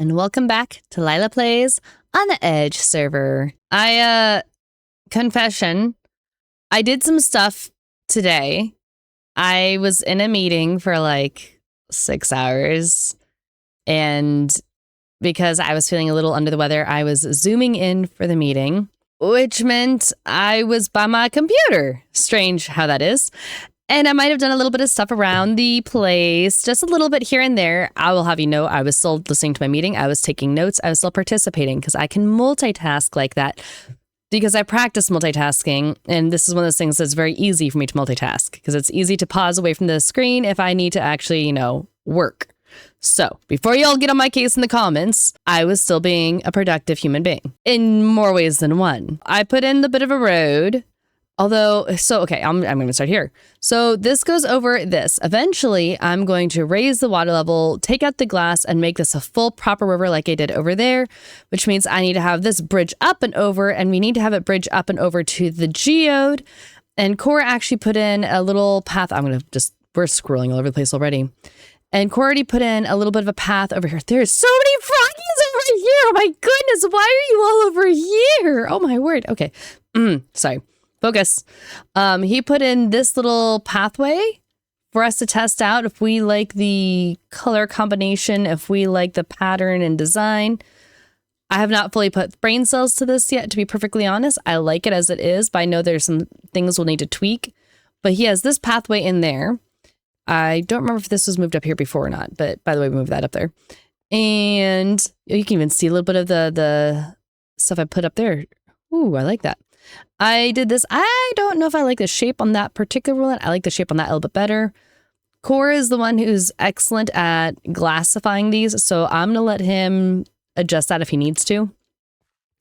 and welcome back to Lila Plays on the Edge server. Confession, I did some stuff today. I was in a meeting for like 6 hours, and because I was feeling a little under the weather, I was zooming in for the meeting, which meant I was by my computer. Strange how that is. And I might have done a little bit of stuff around the place, just a little bit here and there. I will have you know, I was still listening to my meeting. I was taking notes. I was still participating because I can multitask like that because I practice multitasking. And this is one of those things that's very easy for me to multitask because it's easy to pause away from the screen if I need to actually, work. So before y'all get on my case in the comments, I was still being a productive human being in more ways than one. I put in the bit of a road. Although, okay, I'm going to start here. So this goes over this. Eventually, I'm going to raise the water level, take out the glass, and make this a full proper river like I did over there, which means I need to have this bridge up and over, and we need to have it bridge up and over to the geode. And Cora actually put in a little path. We're scrolling all over the place already. And Cora already put in a little bit of a path over here. There's so many froggies over here. Oh my goodness, why are you all over here? Oh my word. Okay, sorry. Focus. He put in this little pathway for us to test out if we like the color combination, if we like the pattern and design. I have not fully put brain cells to this yet, to be perfectly honest. I like it as it is, but I know there's some things we'll need to tweak. But he has this pathway in there. I don't remember if this was moved up here before or not, but by the way, we moved that up there. And you can even see a little bit of the stuff I put up there. Ooh, I like that. I did this. I don't know if I like the shape on that particular one. I like the shape on that a little bit better. Cora is the one who's excellent at glassifying these, so I'm going to let him adjust that if he needs to.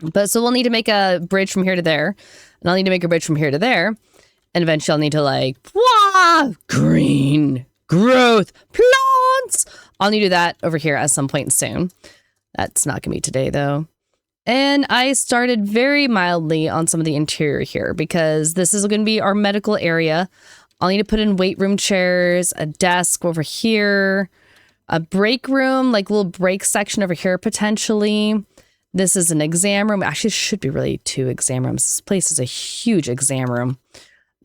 But so we'll need to make a bridge from here to there, and I'll need to make a bridge from here to there, and eventually I'll need to green growth plants. I'll need to do that over here at some point soon. That's not going to be today though. And I started very mildly on some of the interior here because this is going to be our medical area. I'll need to put in weight room chairs, a desk over here, a break room, like little break section over here potentially. This is an exam room. Actually, it should be really 2 exam rooms. This place is a huge exam room.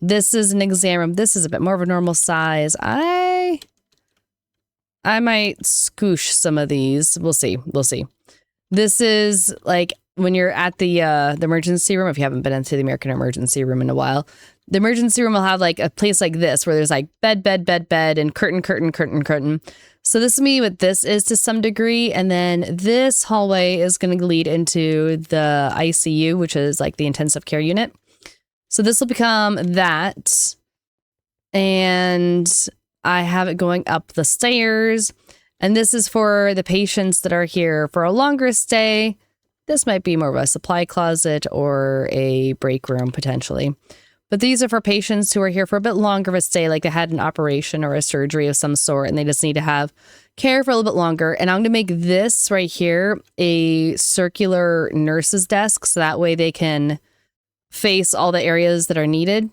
This is an exam room. This is a bit more of a normal size. I might scoosh some of these. We'll see. This is like when you're at the emergency room. If you haven't been into the American emergency room in a while, the emergency room will have like a place like this where there's like bed, and curtain. So this is me what this is to some degree. And then this hallway is going to lead into the ICU, which is like the intensive care unit. So this will become that. And I have it going up the stairs. And this is for the patients that are here for a longer stay. This might be more of a supply closet or a break room potentially. But these are for patients who are here for a bit longer of a stay, like they had an operation or a surgery of some sort, and they just need to have care for a little bit longer. And I'm going to make this right here a circular nurse's desk, so that way they can face all the areas that are needed.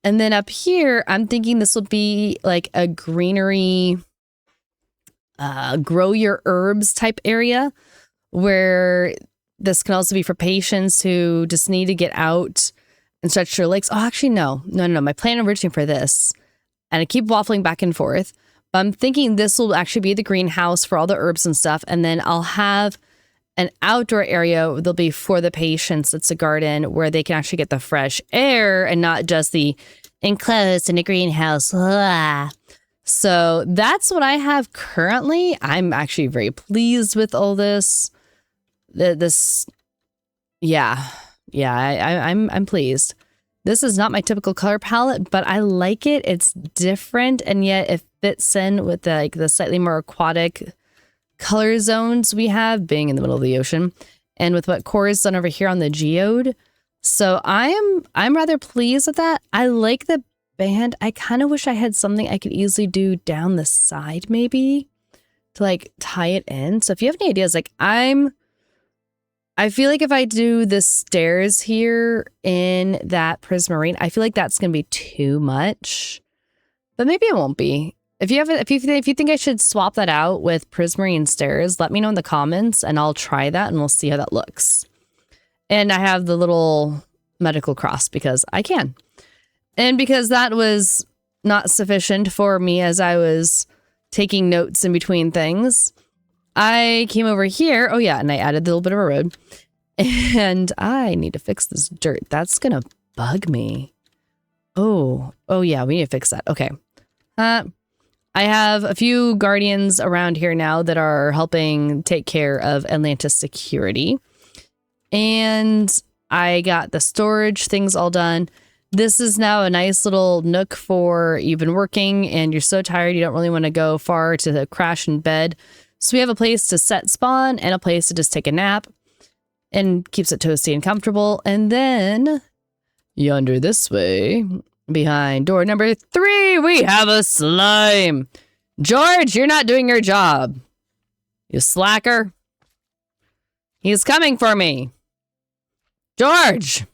And then up here, I'm thinking this will be like a greenery, grow your herbs type area where this can also be for patients who just need to get out and stretch their legs. Oh, actually, no. My plan originally for this, and I keep waffling back and forth, but I'm thinking this will actually be the greenhouse for all the herbs and stuff. And then I'll have an outdoor area that'll be for the patients. It's a garden where they can actually get the fresh air and not just the enclosed in a greenhouse. Blah. So that's what I have currently. I'm actually very pleased with all this. I'm pleased. This is not my typical color palette, but I like it. It's different, and yet it fits in with the slightly more aquatic color zones we have, being in the middle of the ocean, and with what Cora's done over here on the geode. So I'm rather pleased with that. I like the band. I kind of wish I had something I could easily do down the side, maybe to like tie it in. So if you have any ideas, like I feel like if I do the stairs here in that prismarine, I feel like that's going to be too much, but maybe it won't be. If you think I should swap that out with prismarine stairs, let me know in the comments and I'll try that and we'll see how that looks. And I have the little medical cross because I can. And because that was not sufficient for me as I was taking notes in between things, I came over here. Oh yeah, and I added a little bit of a road. And I need to fix this dirt. That's gonna bug me. Oh yeah, we need to fix that. Okay. I have a few guardians around here now that are helping take care of Atlantis security. And I got the storage things all done. This is now a nice little nook for you've been working and you're so tired you don't really want to go far to crash in bed. So we have a place to set spawn and a place to just take a nap and keeps it toasty and comfortable. And then yonder this way, behind door number 3, we have a slime. George, you're not doing your job. You slacker. He's coming for me. George.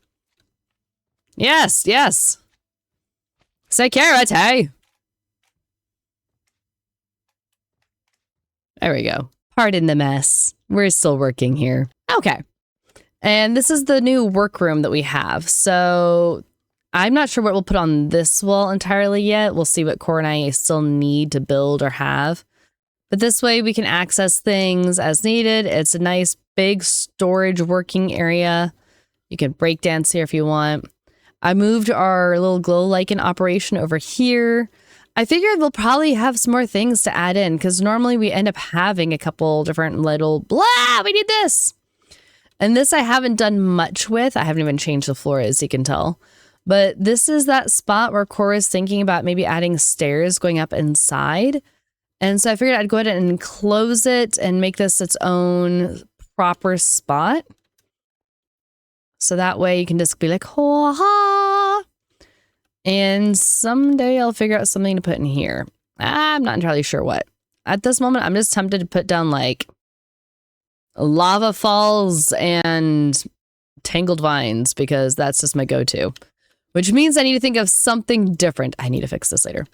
Yes. Security. There we go. Pardon the mess. We're still working here. Okay. And this is the new workroom that we have. So I'm not sure what we'll put on this wall entirely yet. We'll see what Core and I still need to build or have. But this way we can access things as needed. It's a nice big storage working area. You can break dance here if you want. I moved our little glow lichen operation over here. I figured we'll probably have some more things to add in because normally we end up having a couple different little blah, we need this. And this I haven't done much with. I haven't even changed the floor as you can tell. But this is that spot where Core is thinking about maybe adding stairs going up inside. And so I figured I'd go ahead and enclose it and make this its own proper spot. So that way you can just be like, ha. And someday I'll figure out something to put in here. I'm not entirely sure what. At this moment, I'm just tempted to put down like lava falls and tangled vines because that's just my go-to. Which means I need to think of something different. I need to fix this later.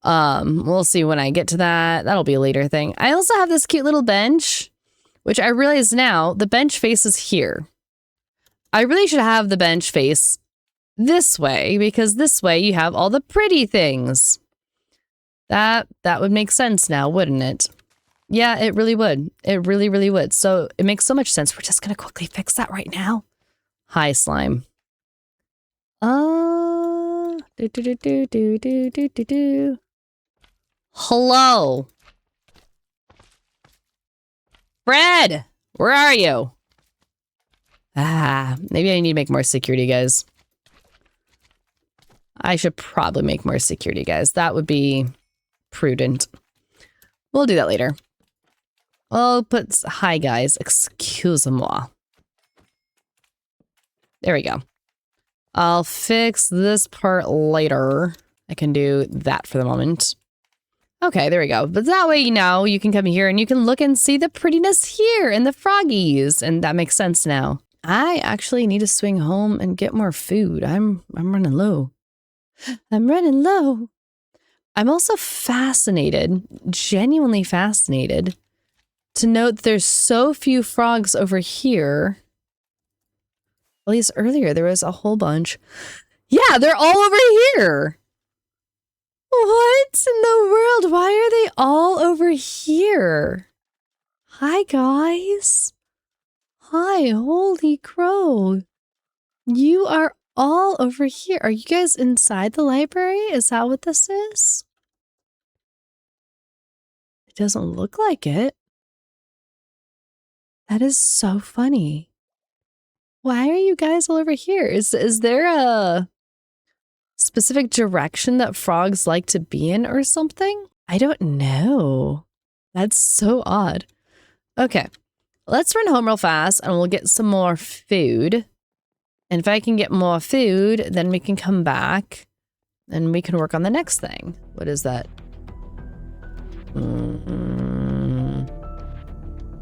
We'll see when I get to that. That'll be a later thing. I also have this cute little bench, which I realize now the bench faces here. I really should have the bench face this way because this way you have all the pretty things. That would make sense now, wouldn't it? Yeah, it really would. It really would. So it makes so much sense. We're just going to quickly fix that right now. Hi, slime. Hello. Fred, where are you? Maybe I need to make more security, guys. I should probably make more security, guys. That would be prudent. We'll do that later. I'll put, hi, guys. Excuse-moi. There we go. I'll fix this part later. I can do that for the moment. Okay, there we go. But that way, you know, you can come here and you can look and see the prettiness here and the froggies. And that makes sense now. I actually need to swing home and get more food. I'm running low. I'm running low. I'm also fascinated, genuinely fascinated, to note there's so few frogs over here. At least earlier there was a whole bunch. Yeah, they're all over here. What in the world? Why are they all over here? Hi, guys. Hi, holy crow. You are all over here. Are you guys inside the library? Is that what this is? It doesn't look like it. That is so funny. Why are you guys all over here? Is there a specific direction that frogs like to be in or something? I don't know. That's so odd. Okay, let's run home real fast and we'll get some more food. And if I can get more food, then we can come back and we can work on the next thing. What is that?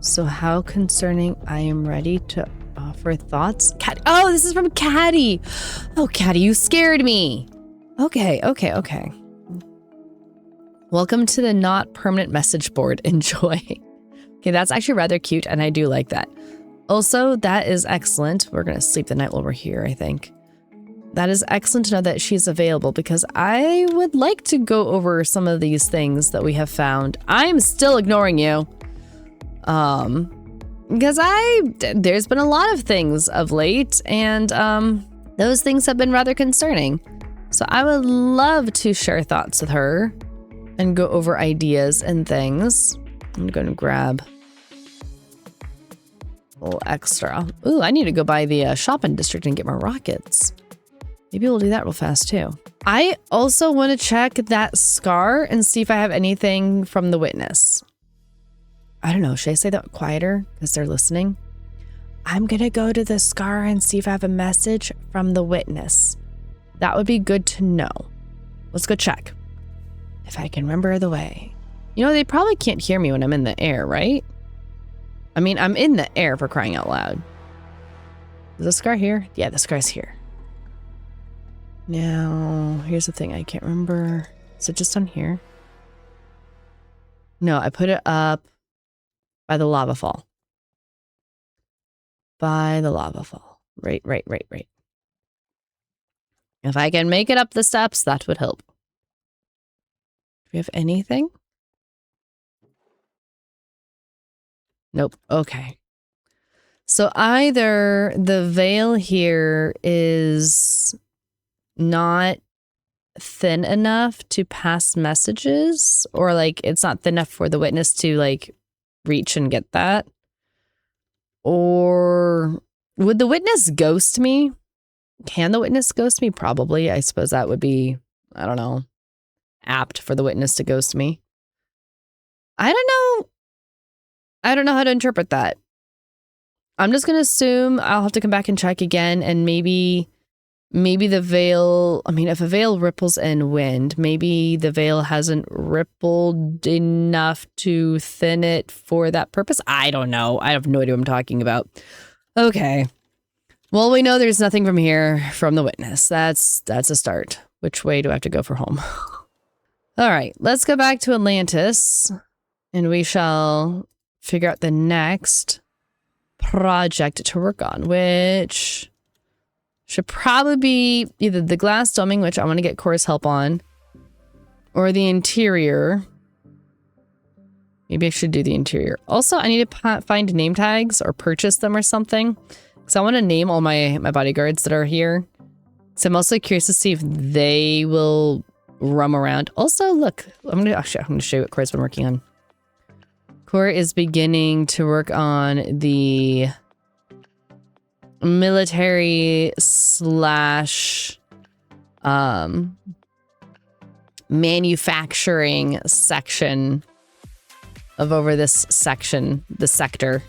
So how concerning I am ready to offer thoughts. Cat. Oh, this is from Caddy. Oh, Caddy, you scared me. Okay. Welcome to the not permanent message board. Enjoy. Okay, that's actually rather cute, and I do like that. Also, that is excellent. We're going to sleep the night while we're here, I think. That is excellent to know that she's available because I would like to go over some of these things that we have found. I'm still ignoring you. Because there's been a lot of things of late, and those things have been rather concerning. So I would love to share thoughts with her and go over ideas and things. I'm going to grab a little extra. Ooh, I need to go by the shopping district and get more rockets. Maybe we'll do that real fast too. I also want to check that scar and see if I have anything from the witness. I don't know, should I say that quieter because they're listening? I'm going to go to the scar and see if I have a message from the witness. That would be good to know. Let's go check. If I can remember the way. You know, they probably can't hear me when I'm in the air, right? I mean, I'm in the air for crying out loud. Is the scar here? Yeah, the scar's here. Now, here's the thing. I can't remember. Is it just on here? No, I put it up by the lava fall. By the lava fall. Right. If I can make it up the steps, that would help. Do we have anything? Nope. Okay. So either the veil here is not thin enough to pass messages, or like it's not thin enough for the witness to like reach and get that. Or would the witness ghost me? Can the witness ghost me? Probably. I suppose that would be, I don't know, apt for the witness to ghost me. I don't know. I don't know how to interpret that. I'm just going to assume I'll have to come back and check again, and maybe the veil, I mean, if a veil ripples in wind, maybe the veil hasn't rippled enough to thin it for that purpose. I don't know. I have no idea what I'm talking about. Okay. Well, we know there's nothing from here from the witness. That's a start. Which way do I have to go for home? All right, let's go back to Atlantis, and we shall figure out the next project to work on, which should probably be either the glass doming, which I want to get Cora's help on, or the interior. Maybe I should do the interior. Also, I need to find name tags or purchase them or something, because I want to name all my bodyguards that are here. So I'm also curious to see if they will roam around. Also, look, I'm gonna show you what Cora's been working on. Cora is beginning to work on the military slash manufacturing section of over this section, the sector.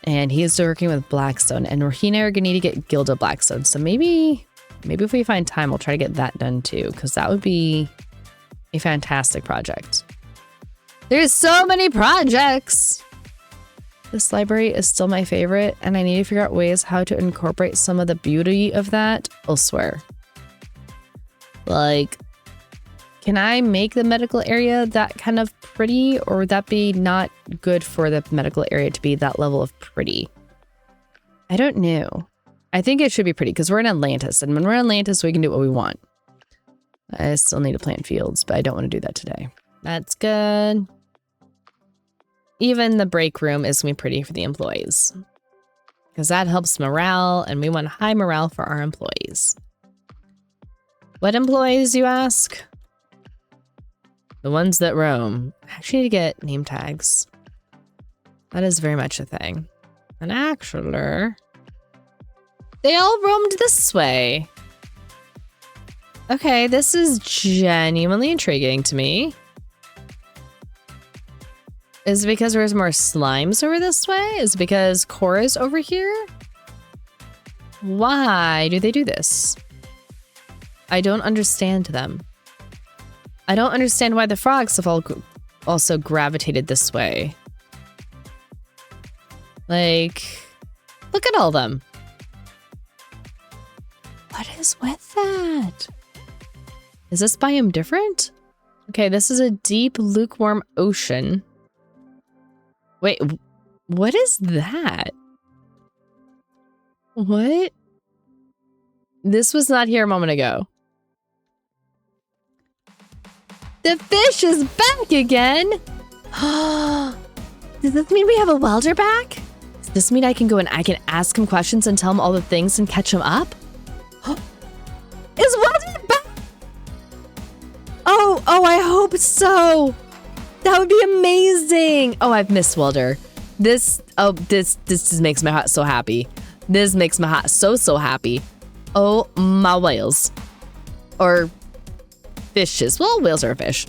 And he is working with Blackstone, and he and I are gonna need to get Gilda Blackstone. So maybe if we find time, we'll try to get that done too, because that would be a fantastic project. There's so many projects. This library is still my favorite, and I need to figure out ways how to incorporate some of the beauty of that elsewhere. Like, can I make the medical area that kind of pretty, or would that be not good for the medical area to be that level of pretty? I don't know. I think it should be pretty because we're in Atlantis, and when we're in Atlantis, we can do what we want. I still need to plant fields, but I don't want to do that today. That's good. Even the break room is going to be pretty for the employees, because that helps morale, and we want high morale for our employees. What employees, you ask? The ones that roam. I actually need to get name tags. That is very much a thing. And actually, they all roamed this way. Okay, this is genuinely intriguing to me. Is it because there's more slimes over this way? Is it because Cora's over here? Why do they do this? I don't understand them. I don't understand why the frogs have all also gravitated this way. Like, look at all them. What is with that? Is this biome different? Okay, this is a deep, lukewarm ocean. Wait, what is that? What? This was not here a moment ago. The fish is back again! Does this mean we have a welder back? Does this mean I can go and I can ask him questions and tell him all the things and catch him up? Is welder back? Oh, I hope so! That would be amazing! Oh, I've missed welder. This just makes my heart so happy. This makes my heart so happy. Oh, my whales. Or fishes. Well, whales are a fish.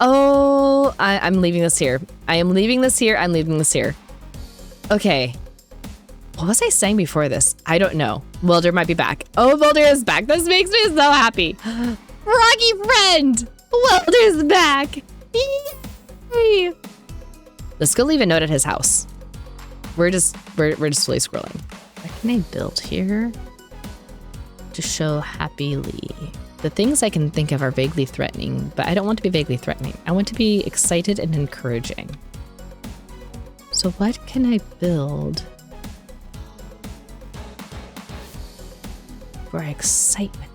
Oh, I'm leaving this here. I am leaving this here. I'm leaving this here. Okay. What was I saying before this? I don't know. Welder might be back. Oh, Welder is back. This makes me so happy. Froggy friend! Welder's back! Yay! Let's go leave a note at his house. We're just fully squirreling. What can I build here to show happily? The things I can think of are vaguely threatening, but I don't want to be vaguely threatening. I want to be excited and encouraging. So what can I build for excitement?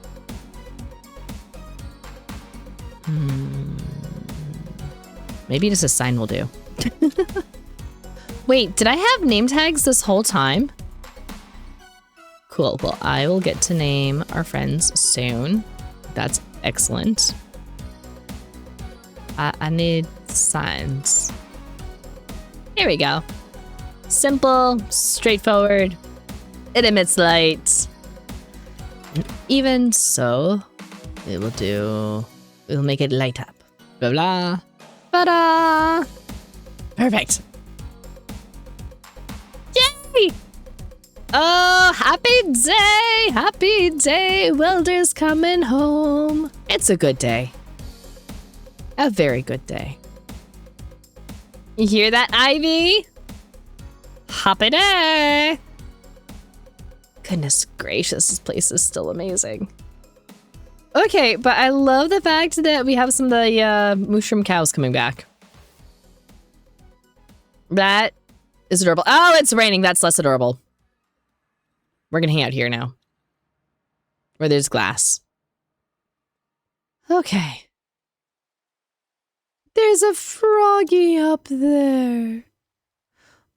Maybe just a sign will do. Wait, did I have name tags this whole time? Cool, well, I will get to name our friends soon. That's excellent. I need signs. Here we go. Simple, straightforward. It emits light. Even so, it will do. We'll make it light up. Blah blah. Ta-da! Perfect. Yay! Oh, happy day, Welder's coming home. It's a good day. A very good day. You hear that, Ivy? Happy day. Goodness gracious, this place is still amazing. Okay, but I love the fact that we have some of the mushroom cows coming back. That is adorable. Oh, it's raining. That's less adorable. We're gonna hang out here now. Where there's glass. Okay. There's a froggy up there.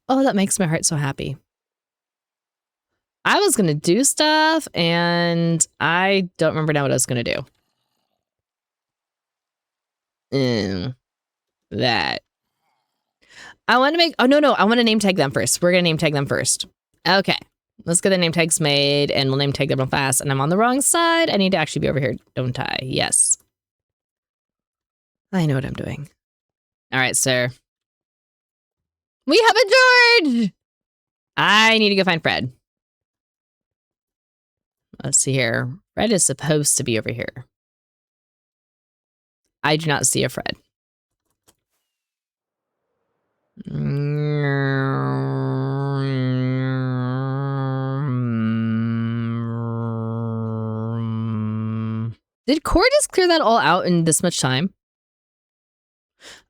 Oh, that makes my heart so happy. I was gonna do stuff and I don't remember now what I was gonna do. That. I want to make, oh no, I want to name tag them first. We're gonna name tag them first. Okay. Let's get the name tags made and we'll name tag them real fast. And I'm on the wrong side. I need to actually be over here, don't I? Yes. I know what I'm doing. All right, sir. We have a George! I need to go find Fred. Let's see here. Fred is supposed to be over here. I do not see a Fred. Did Core just clear that all out in this much time?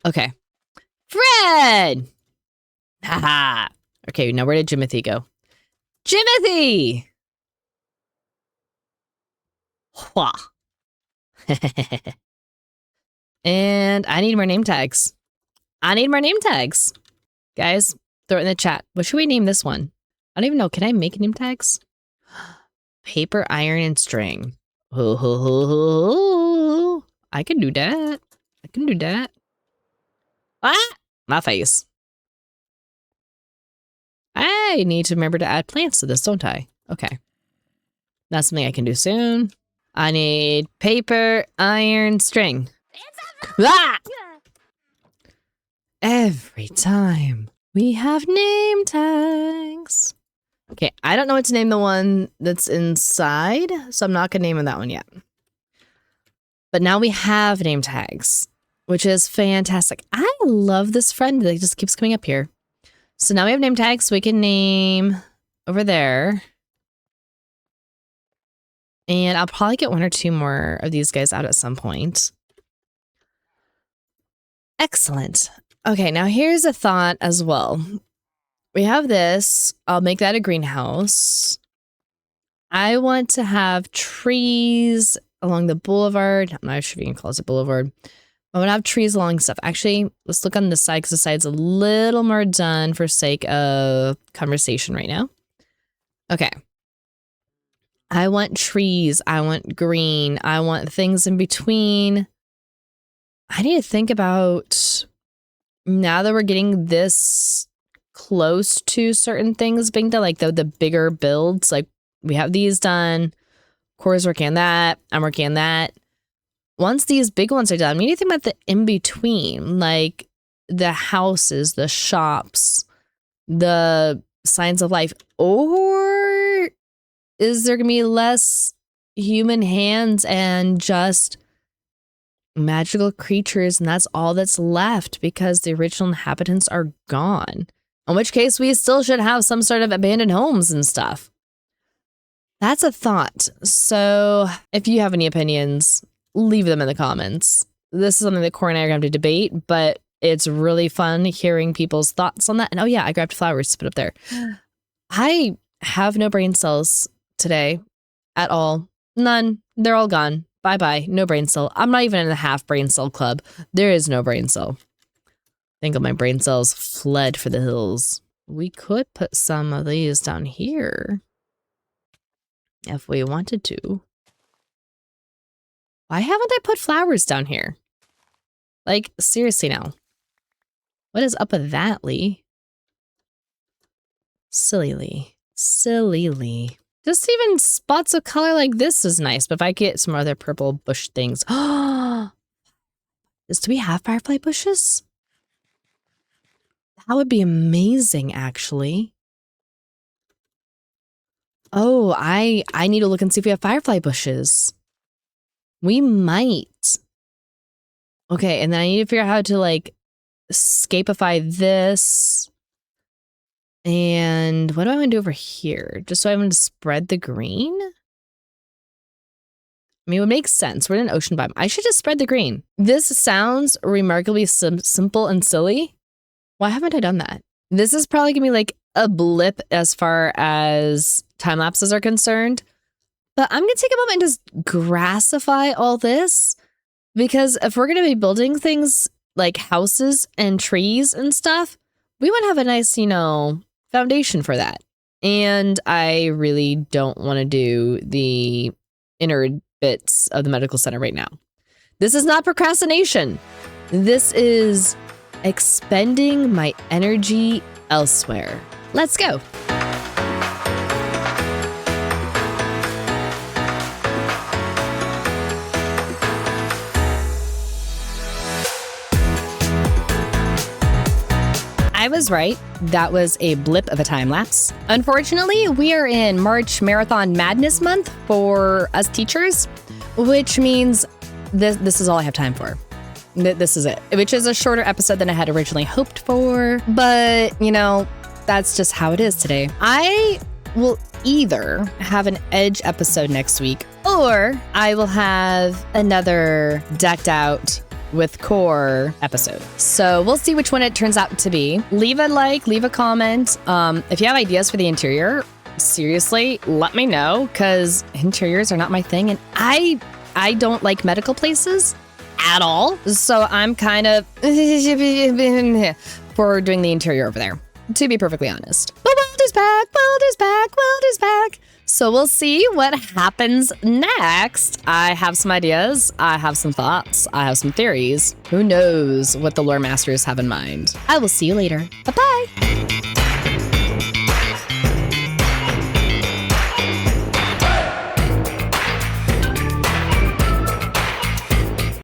Okay. Fred! Haha. Okay, now where did Jimothy go? Jimothy! Wah. And I need more name tags. Guys, throw it in the chat. What should we name this one? I don't even know. Can I make name tags? Paper, iron, and string. I can do that. Ah! My face. I need to remember to add plants to this, don't I? Okay. That's something I can do soon. I need paper, iron, string. Ah! Every time we have name tags. Okay, I don't know what to name the one that's inside, so I'm not going to name that one yet. But now we have name tags, which is fantastic. I love this friend that just keeps coming up here. So now we have name tags, so we can name over there. And I'll probably get one or two more of these guys out at some point. Excellent. Okay, now here's a thought as well. We have this. I'll make that a greenhouse. I want to have trees along the boulevard. I'm not sure if you can call it a boulevard. I want to have trees along stuff. Actually, let's look on this side because the side's a little more done for sake of conversation right now. Okay. I want trees. I want green. I want things in between. I need to think about, now that we're getting this close to certain things being done, like the bigger builds, like we have these done. Cora's working on that. I'm working on that. Once these big ones are done, we need to think about the in-between, like the houses, the shops, the signs of life. Or is there going to be less human hands and just magical creatures, and that's all that's left because the original inhabitants are gone? In which case, we still should have some sort of abandoned homes and stuff. That's a thought. So if you have any opinions, leave them in the comments. This is something that Cora and I are going to debate, but it's really fun hearing people's thoughts on that. And oh yeah, I grabbed flowers to put up there. I have no brain cells today at all. None. They're all gone. Bye-bye. No brain cell. I'm not even in the half brain cell club. There is no brain cell. I think all my brain cells fled for the hills. We could put some of these down here if we wanted to. Why haven't I put flowers down here? Like, seriously now. What is up with that, Lee? Silly Lee. Silly Lee. Just even spots of color like this is nice, but if I get some other purple bush things. Do we have firefly bushes? That would be amazing, actually. Oh, I need to look and see if we have firefly bushes. We might. Okay, and then I need to figure out how to, like, escapify this. And what do I want to do over here? Just so I want to spread the green? I mean, it would make sense. We're in an ocean biome. I should just spread the green. This sounds remarkably simple and silly. Why haven't I done that? This is probably going to be like a blip as far as time lapses are concerned. But I'm going to take a moment and just grassify all this, because if we're going to be building things like houses and trees and stuff, we want to have a nice, foundation for that. And I really don't want to do the inner bits of the medical center right now. This is not procrastination. This is expending my energy elsewhere. Let's go. I was right. That was a blip of a time lapse. Unfortunately, we are in March Marathon Madness Month for us teachers, which means this is all I have time for. This is it, which is a shorter episode than I had originally hoped for. But, that's just how it is today. I will either have an Edge episode next week, or I will have another decked out with core episode. So we'll see which one it turns out to be. Leave a like, leave a comment. If you have ideas for the interior, seriously, let me know, because interiors are not my thing. And I don't like medical places at all. So I'm kind of for doing the interior over there, to be perfectly honest. But Wild is back, Wild is back, Wild is back. So we'll see what happens next. I have some ideas. I have some thoughts. I have some theories. Who knows what the lore masters have in mind? I will see you later. Bye-bye.